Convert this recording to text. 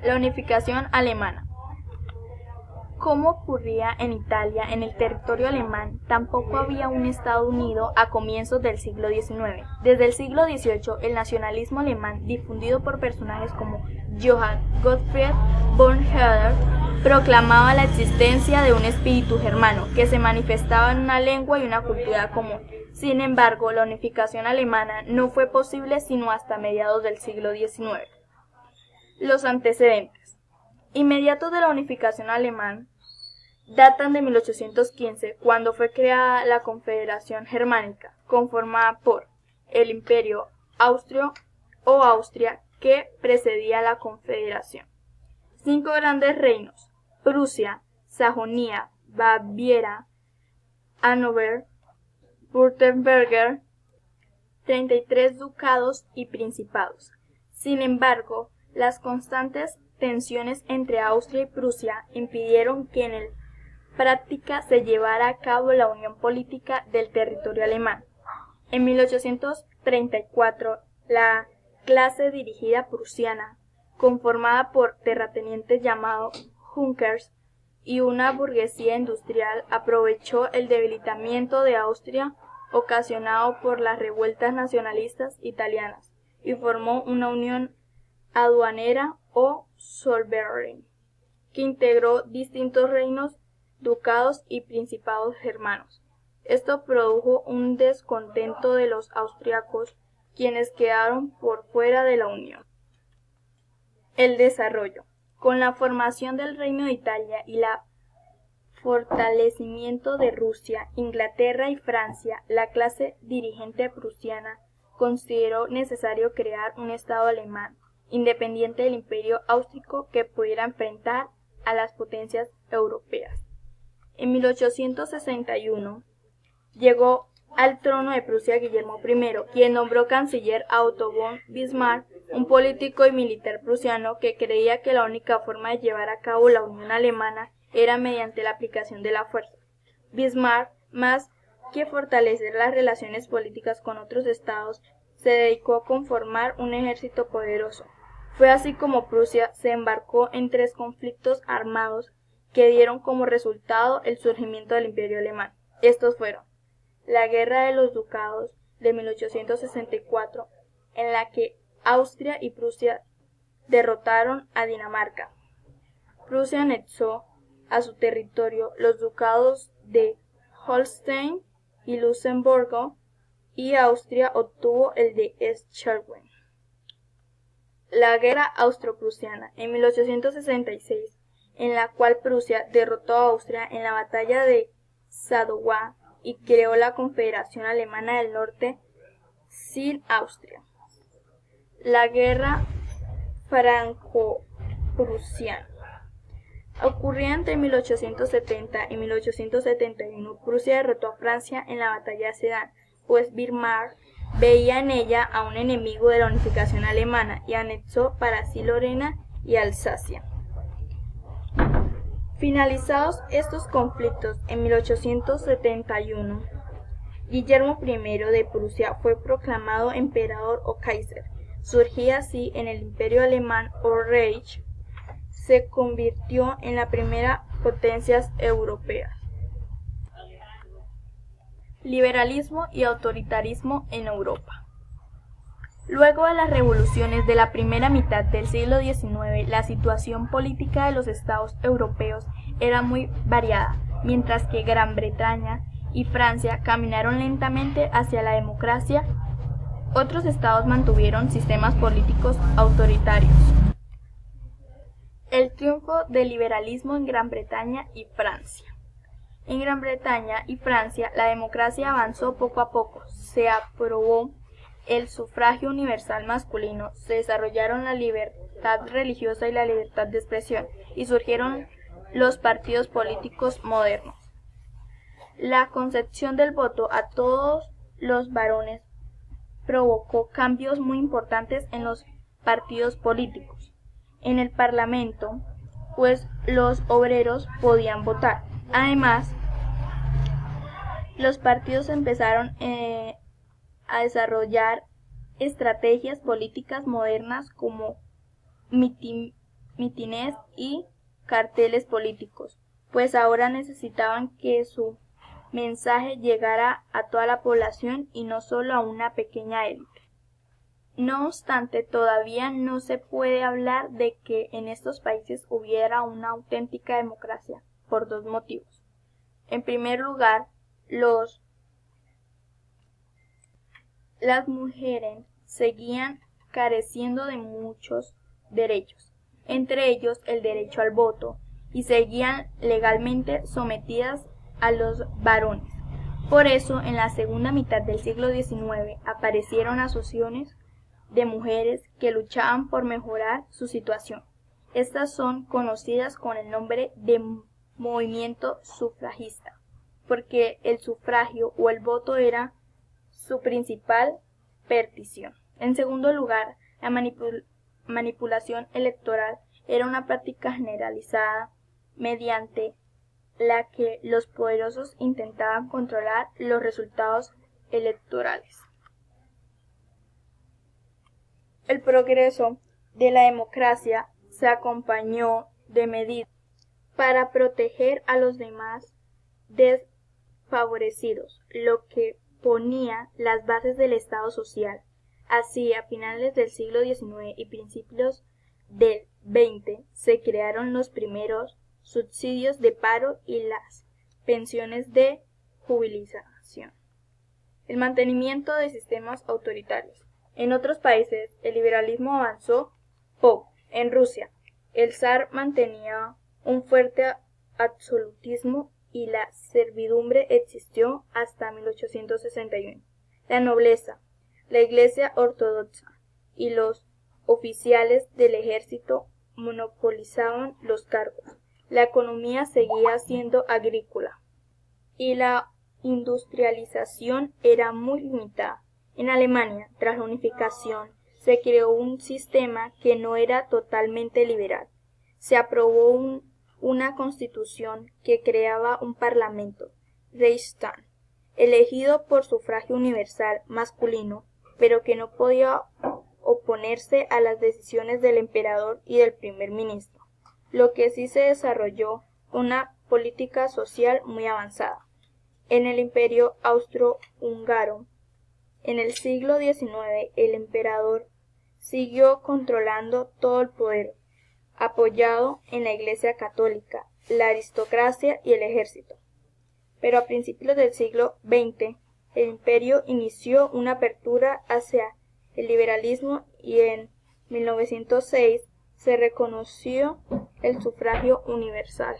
La unificación alemana. Como ocurría en Italia, en el territorio alemán tampoco había un Estado unido a comienzos del siglo XIX. Desde el siglo XVIII, el nacionalismo alemán, difundido por personajes como Johann Gottfried von Herder, proclamaba la existencia de un espíritu germano que se manifestaba en una lengua y una cultura común. Sin embargo, la unificación alemana no fue posible sino hasta mediados del siglo XIX. Los antecedentes inmediatos de la unificación alemana datan de 1815, cuando fue creada la Confederación Germánica, conformada por el Imperio Austro o Austria, que precedía a la Confederación. 5 grandes reinos: Prusia, Sajonia, Baviera, Hannover, Württemberg, 33 ducados y principados. Sin embargo, las constantes tensiones entre Austria y Prusia impidieron que en práctica se llevara a cabo la unión política del territorio alemán. En 1834, la clase dirigida prusiana, conformada por terratenientes llamados Junkers y una burguesía industrial, aprovechó el debilitamiento de Austria ocasionado por las revueltas nacionalistas italianas y formó una unión aduanera o Zollverein, que integró distintos reinos, ducados y principados germanos. Esto produjo un descontento de los austriacos, quienes quedaron por fuera de la unión. El desarrollo. Con la formación del Reino de Italia y el fortalecimiento de Rusia, Inglaterra y Francia, la clase dirigente prusiana consideró necesario crear un Estado alemán, independiente del Imperio Austríaco, que pudiera enfrentar a las potencias europeas. En 1861 llegó al trono de Prusia Guillermo I, quien nombró canciller a Otto von Bismarck, un político y militar prusiano que creía que la única forma de llevar a cabo la unión alemana era mediante la aplicación de la fuerza. Bismarck, más que fortalecer las relaciones políticas con otros estados, se dedicó a conformar un ejército poderoso. Fue así como Prusia se embarcó en 3 conflictos armados que dieron como resultado el surgimiento del Imperio alemán. Estos fueron: la Guerra de los Ducados de 1864, en la que Austria y Prusia derrotaron a Dinamarca. Prusia anexó a su territorio los ducados de Holstein y Luxemburgo, y Austria obtuvo el de Schleswig. La Guerra Austro-Prusiana en 1866, en la cual Prusia derrotó a Austria en la batalla de Sadowa y creó la Confederación Alemana del Norte sin Austria. La Guerra Franco-Prusiana ocurría entre 1870 y 1871. Prusia derrotó a Francia en la batalla de Sedan, pues Bismarck veía en ella a un enemigo de la unificación alemana y anexó para sí Lorena y Alsacia. Finalizados estos conflictos, en 1871, Guillermo I de Prusia fue proclamado emperador o Kaiser. Surgía así en el Imperio Alemán o Reich, se convirtió en la primera potencia europea. Liberalismo y autoritarismo en Europa. Luego de las revoluciones de la primera mitad del siglo XIX, la situación política de los estados europeos era muy variada, mientras que Gran Bretaña y Francia caminaron lentamente hacia la democracia. Otros estados mantuvieron sistemas políticos autoritarios. El triunfo del liberalismo en Gran Bretaña y Francia. En Gran Bretaña y Francia, la democracia avanzó poco a poco. Se aprobó el sufragio universal masculino, se desarrollaron la libertad religiosa y la libertad de expresión, y surgieron los partidos políticos modernos. La concesión del voto a todos los varones provocó cambios muy importantes en los partidos políticos. En el Parlamento, pues los obreros podían votar. Además, los partidos empezaron a desarrollar estrategias políticas modernas como mítines y carteles políticos, pues ahora necesitaban que su mensaje llegara a toda la población y no solo a una pequeña élite. No obstante, todavía no se puede hablar de que en estos países hubiera una auténtica democracia, por dos motivos. En primer lugar, las mujeres seguían careciendo de muchos derechos, entre ellos el derecho al voto, y seguían legalmente sometidas a los varones. Por eso, en la segunda mitad del siglo XIX aparecieron asociaciones de mujeres que luchaban por mejorar su situación. Estas son conocidas con el nombre de movimiento sufragista, porque el sufragio o el voto era su principal petición. En segundo lugar, la manipulación electoral era una práctica generalizada mediante la que los poderosos intentaban controlar los resultados electorales. El progreso de la democracia se acompañó de medidas para proteger a los demás desfavorecidos, lo que ponía las bases del Estado social. Así, a finales del siglo XIX y principios del XX se crearon los primeros subsidios de paro y las pensiones de jubilación. El mantenimiento de sistemas autoritarios. En otros países, el liberalismo avanzó poco. En Rusia, el zar mantenía un fuerte absolutismo y la servidumbre existió hasta 1861. La nobleza, la Iglesia ortodoxa y los oficiales del ejército monopolizaban los cargos. La economía seguía siendo agrícola y la industrialización era muy limitada. En Alemania, tras la unificación, se creó un sistema que no era totalmente liberal. Se aprobó una constitución que creaba un parlamento, Reichstag, elegido por sufragio universal masculino, pero que no podía oponerse a las decisiones del emperador y del primer ministro. Lo que sí se desarrolló una política social muy avanzada. En el Imperio Austrohúngaro, en el siglo XIX, el emperador siguió controlando todo el poder, apoyado en la Iglesia católica, la aristocracia y el ejército. Pero a principios del siglo XX, el imperio inició una apertura hacia el liberalismo y en 1906 se reconoció el sufragio universal.